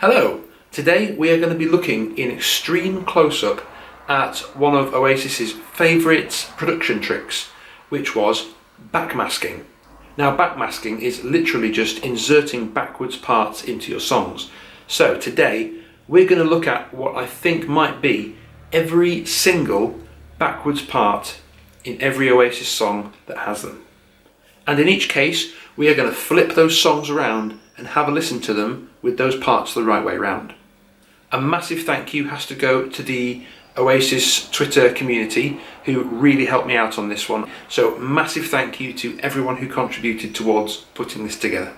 Hello, today we are going to be looking in extreme close-up at one of Oasis's favourite production tricks, which was backmasking. Now backmasking is literally just inserting backwards parts into your songs. So today we're going to look at what I think might be every single backwards part in every Oasis song that has them. And in each case we are going to flip those songs around and have a listen to them with those parts the right way round. A massive thank you has to go to the Oasis Twitter community who really helped me out on this one. So massive thank you to everyone who contributed towards putting this together.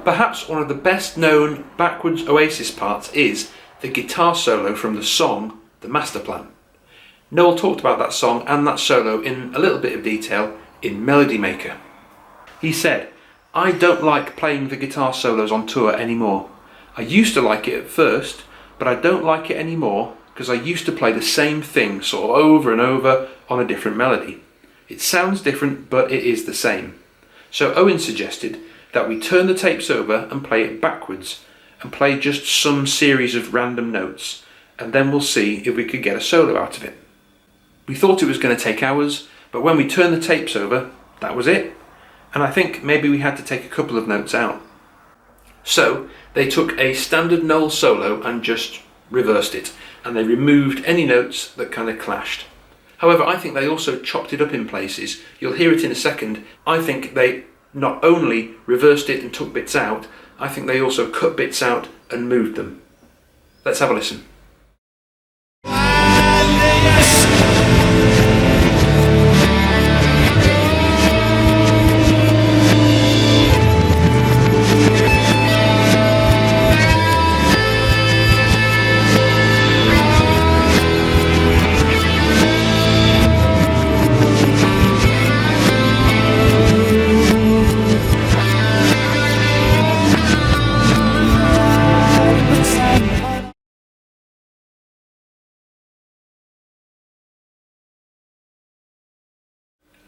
Perhaps one of the best known backwards Oasis parts is the guitar solo from the song The Master Plan. Noel talked about that song and that solo in a little bit of detail in Melody Maker. He said, "I don't like playing the guitar solos on tour anymore. I used to like it at first, but I don't like it anymore because I used to play the same thing sort of over and over on a different melody. It sounds different, but it is the same." So Owen suggested that we turn the tapes over and play it backwards and play just some series of random notes, and then we'll see if we could get a solo out of it. We thought it was going to take hours, but when we turned the tapes over, that was it. And I think maybe we had to take a couple of notes out. So they took a standard Noel solo and just reversed it, and they removed any notes that kind of clashed. However, I think they also chopped it up in places. You'll hear it in a second. I think they not only reversed it and took bits out, I think they also cut bits out and moved them. Let's have a listen.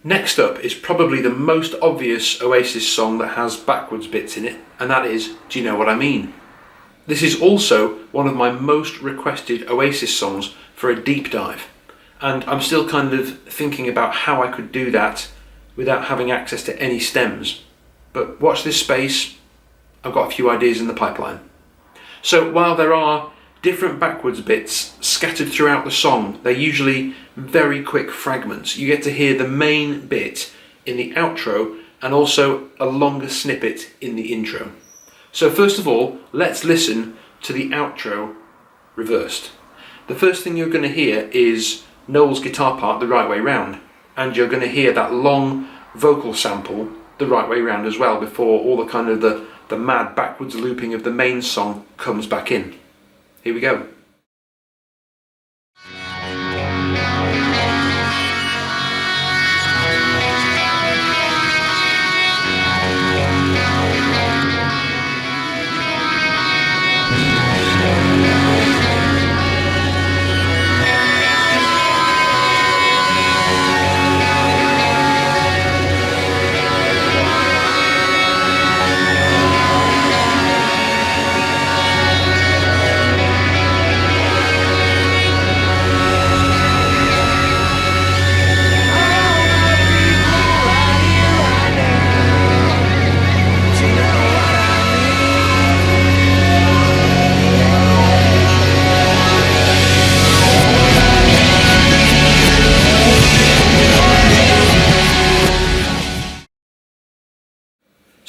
Next up is probably the most obvious Oasis song that has backwards bits in it, and that is Do You Know What I Mean? This is also one of my most requested Oasis songs for a deep dive, and I'm still kind of thinking about how I could do that without having access to any stems. But watch this space, I've got a few ideas in the pipeline. So while there are different backwards bits scattered throughout the song, they're usually very quick fragments. You get to hear the main bit in the outro and also a longer snippet in the intro. So first of all, let's listen to the outro reversed. The first thing you're going to hear is Noel's guitar part the right way round, and you're going to hear that long vocal sample the right way round as well before all the kind of the mad backwards looping of the main song comes back in. Here we go.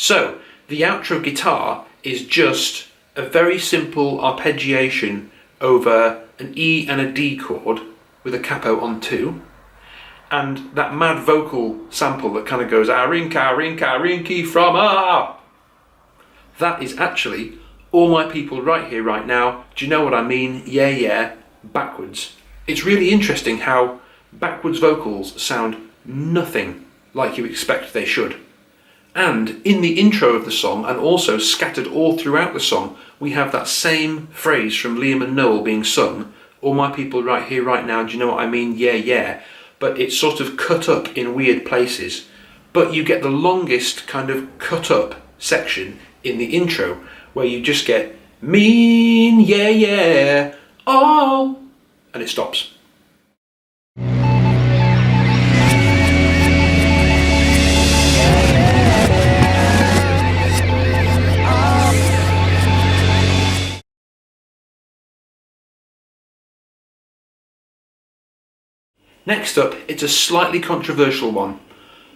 So, the outro guitar is just a very simple arpeggiation over an E and a D chord with a capo on 2, and that mad vocal sample that kind of goes "Arinka, rinka, rinky from ah." That is actually All My People Right Here, Right Now, Do You Know What I Mean? Yeah, yeah, backwards. It's really interesting how backwards vocals sound nothing like you expect they should. And in the intro of the song, and also scattered all throughout the song, we have that same phrase from Liam and Noel being sung, "All my people right here, right now, do you know what I mean? Yeah, yeah." But it's sort of cut up in weird places. But you get the longest kind of cut up section in the intro, where you just get "mean, yeah, yeah, oh," and it stops. Next up, it's a slightly controversial one.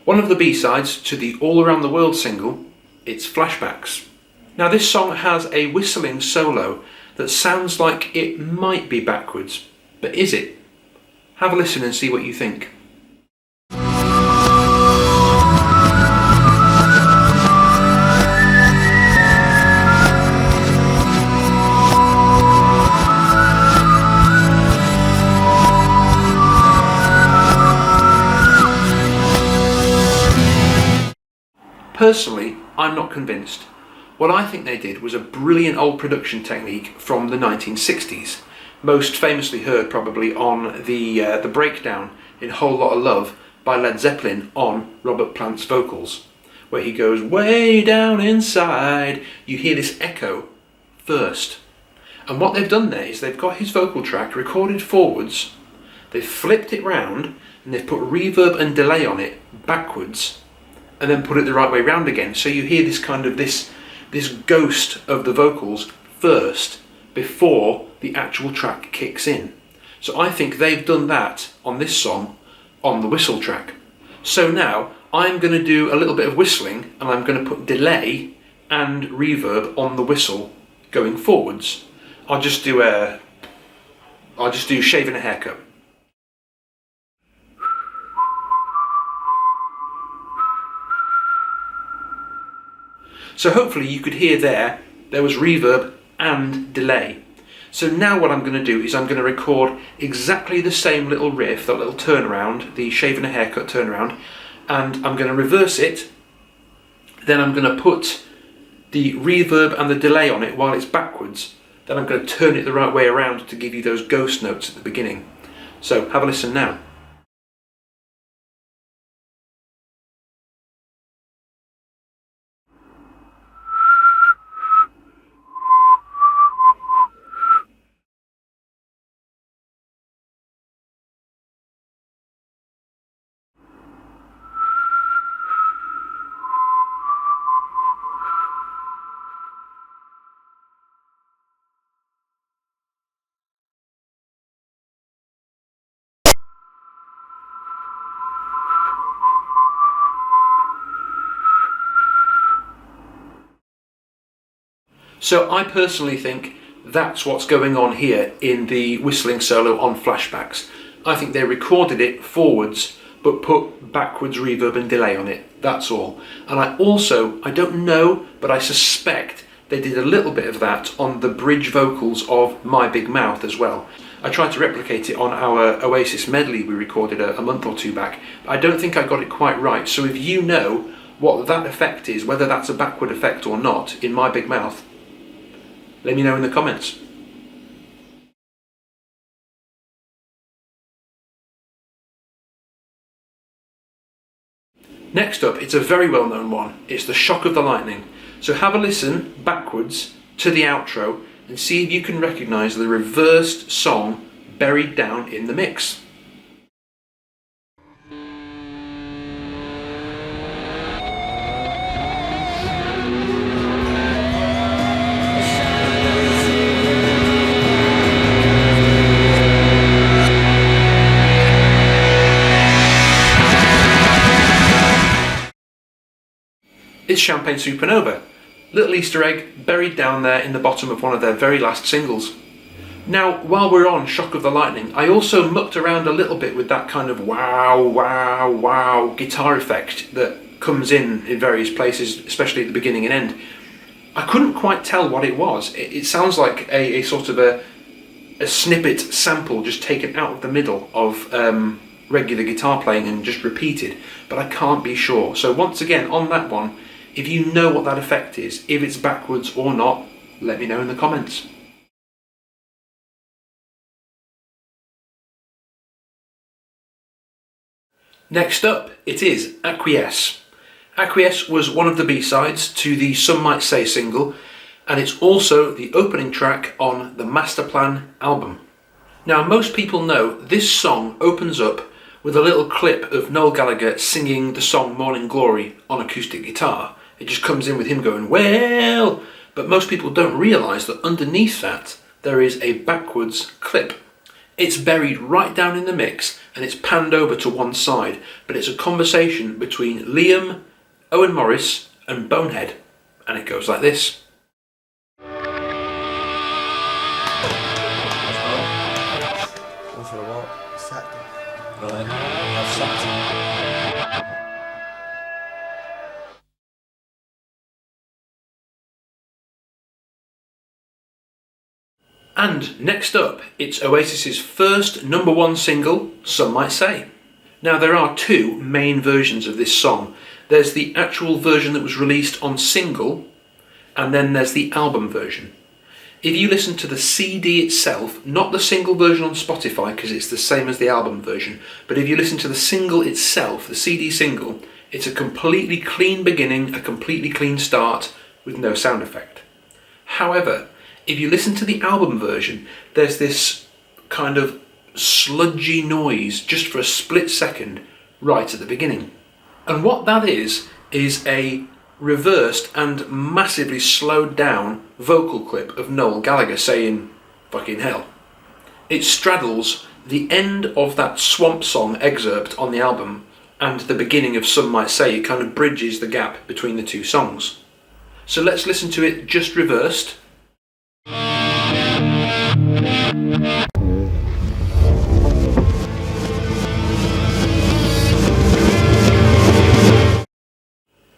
One of the B-sides to the All Around the World single, it's Flashbacks. Now this song has a whistling solo that sounds like it might be backwards, but is it? Have a listen and see what you think. Personally, I'm not convinced. What I think they did was a brilliant old production technique from the 1960s, most famously heard probably on the breakdown in Whole Lotta Love by Led Zeppelin on Robert Plant's vocals, where he goes way down inside. You hear this echo first. And what they've done there is they've got his vocal track recorded forwards, they've flipped it round, and they've put reverb and delay on it backwards, and then put it the right way round again. So you hear this kind of this ghost of the vocals first before the actual track kicks in. So I think they've done that on this song on the whistle track. So now I'm going to do a little bit of whistling, and I'm going to put delay and reverb on the whistle going forwards. I'll just do Shaving a Haircut. So hopefully you could hear there was reverb and delay. So now what I'm going to do is I'm going to record exactly the same little riff, that little turnaround, the Shaving a Haircut turnaround, and I'm going to reverse it. Then I'm going to put the reverb and the delay on it while it's backwards. Then I'm going to turn it the right way around to give you those ghost notes at the beginning. So have a listen now. So I personally think that's what's going on here in the whistling solo on Flashbacks. I think they recorded it forwards but put backwards reverb and delay on it, that's all. And I don't know, but I suspect they did a little bit of that on the bridge vocals of My Big Mouth as well. I tried to replicate it on our Oasis medley we recorded a month or two back, but I don't think I got it quite right. So if you know what that effect is, whether that's a backward effect or not in My Big Mouth, let me know in the comments. Next up, it's a very well known one. It's the Shock of the Lightning. So have a listen backwards to the outro and see if you can recognise the reversed song buried down in the mix. It's Champagne Supernova, little Easter egg buried down there in the bottom of one of their very last singles. Now, while we're on Shock of the Lightning, I also mucked around a little bit with that kind of wow, wow, wow guitar effect that comes in various places, especially at the beginning and end. I couldn't quite tell what it was. It sounds like a sort of a snippet sample just taken out of the middle of regular guitar playing and just repeated, but I can't be sure. So once again, on that one, If you know what that effect is, if it's backwards or not, let me know in the comments. Next up, it is Acquiesce. Acquiesce was one of the B-sides to the Some Might Say single, and it's also the opening track on the Masterplan album. Now, most people know this song opens up with a little clip of Noel Gallagher singing the song Morning Glory on acoustic guitar. It just comes in with him going, well, but most people don't realise that underneath that there is a backwards clip. It's buried right down in the mix and it's panned over to one side, but it's a conversation between Liam, Owen Morris and Bonehead, and it goes like this. And next up, it's Oasis's first #1 single, Some Might Say. Now, there are two main versions of this song. There's the actual version that was released on single, and then there's the album version. If you listen to the CD itself, not the single version on Spotify because it's the same as the album version, but if you listen to the single itself, the CD single, it's a completely clean beginning, a completely clean start with no sound effect. However, if you listen to the album version, there's this kind of sludgy noise just for a split second right at the beginning. And what that is a reversed and massively slowed down vocal clip of Noel Gallagher saying, fucking hell. It straddles the end of that Swamp Song excerpt on the album and the beginning of Some Might Say. It kind of bridges the gap between the two songs. So let's listen to it just reversed.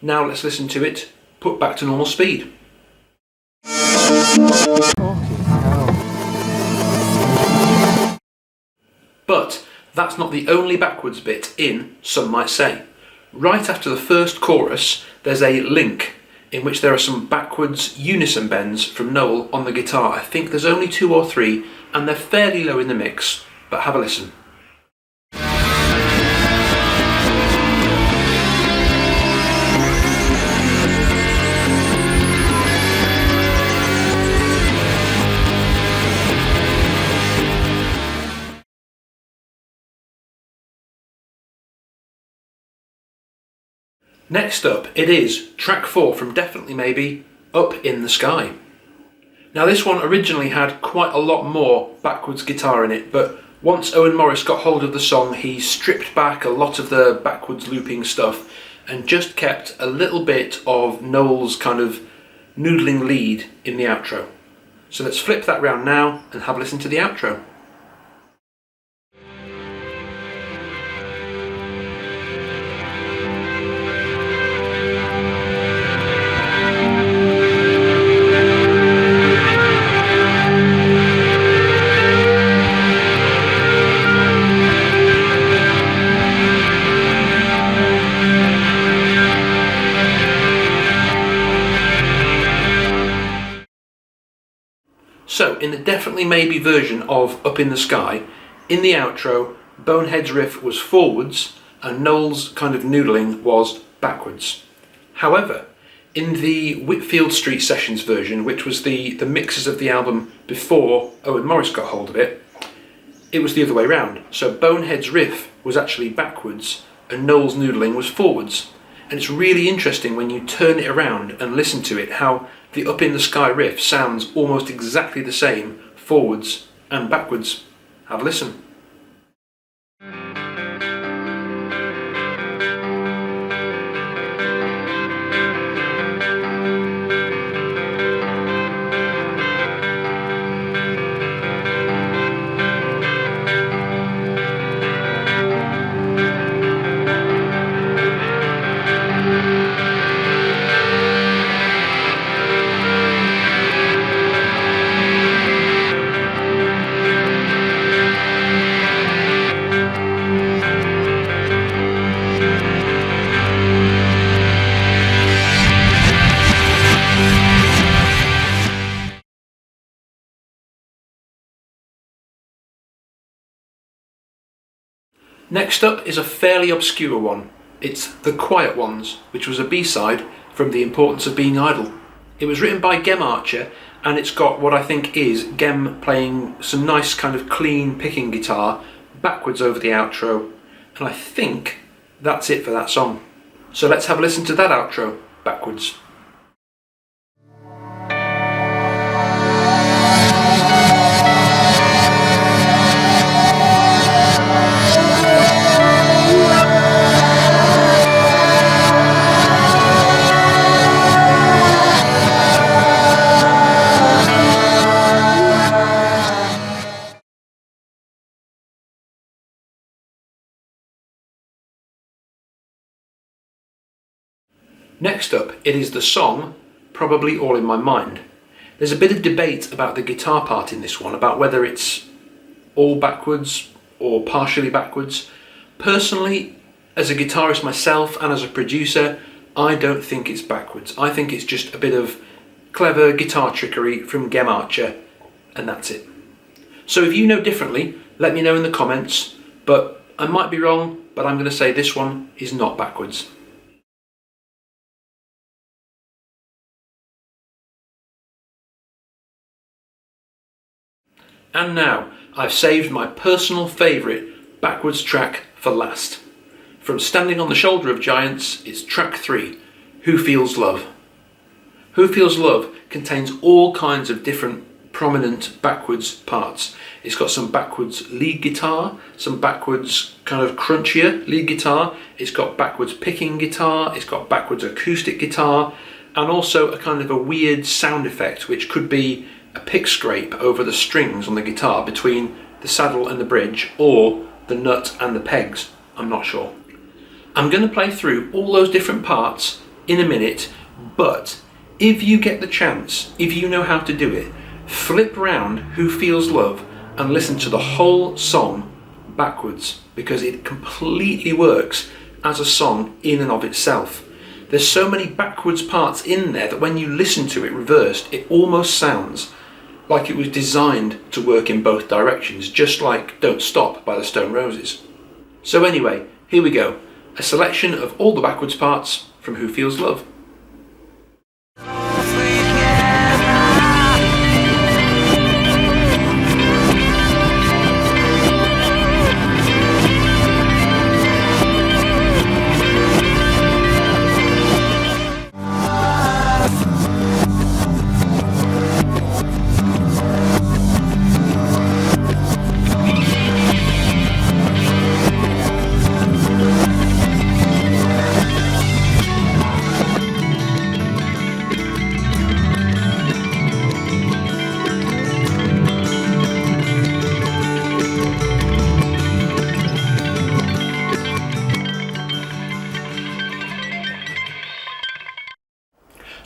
Now let's listen to it put back to normal speed. But that's not the only backwards bit in Some Might Say. Right after the first chorus, there's a link in which there are some backwards unison bends from Noel on the guitar. I think there's only 2 or 3, and they're fairly low in the mix, but have a listen. Next up, it is track 4 from Definitely Maybe, Up in the Sky. Now this one originally had quite a lot more backwards guitar in it, but once Owen Morris got hold of the song, he stripped back a lot of the backwards looping stuff and just kept a little bit of Noel's kind of noodling lead in the outro. So let's flip that round now and have a listen to the outro. So, in the Definitely Maybe version of Up in the Sky, in the outro, Bonehead's riff was forwards and Noel's kind of noodling was backwards. However, in the Whitfield Street Sessions version, which was the mixes of the album before Owen Morris got hold of it, it was the other way round. So Bonehead's riff was actually backwards and Noel's noodling was forwards. And it's really interesting when you turn it around and listen to it, how the Up in the Sky riff sounds almost exactly the same forwards and backwards. Have a listen. Next up is a fairly obscure one. It's The Quiet Ones, which was a B-side from The Importance of Being Idle. It was written by Gem Archer, and it's got what I think is Gem playing some nice kind of clean picking guitar backwards over the outro, and I think that's it for that song. So let's have a listen to that outro backwards. Next up, it is the song Probably All in My Mind. There's a bit of debate about the guitar part in this one, about whether it's all backwards or partially backwards. Personally, as a guitarist myself and as a producer, I don't think it's backwards. I think it's just a bit of clever guitar trickery from Gem Archer, and that's it. So if you know differently, let me know in the comments, but I might be wrong, but I'm going to say this one is not backwards. And now, I've saved my personal favourite backwards track for last. From Standing on the Shoulder of Giants, it's track 3, Who Feels Love. Who Feels Love contains all kinds of different prominent backwards parts. It's got some backwards lead guitar, some backwards kind of crunchier lead guitar, it's got backwards picking guitar, it's got backwards acoustic guitar, and also a kind of a weird sound effect which could be a pick scrape over the strings on the guitar between the saddle and the bridge, or the nut and the pegs, I'm not sure. I'm going to play through all those different parts in a minute, but if you get the chance, if you know how to do it, flip round Who Feels Love and listen to the whole song backwards, because it completely works as a song in and of itself. There's so many backwards parts in there that when you listen to it reversed, it almost sounds like it was designed to work in both directions, just like Don't Stop by the Stone Roses. So anyway, here we go. A selection of all the backwards parts from Who Feels Love.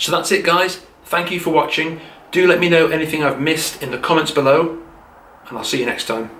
So that's it guys, thank you for watching. Do let me know anything I've missed in the comments below, and I'll see you next time.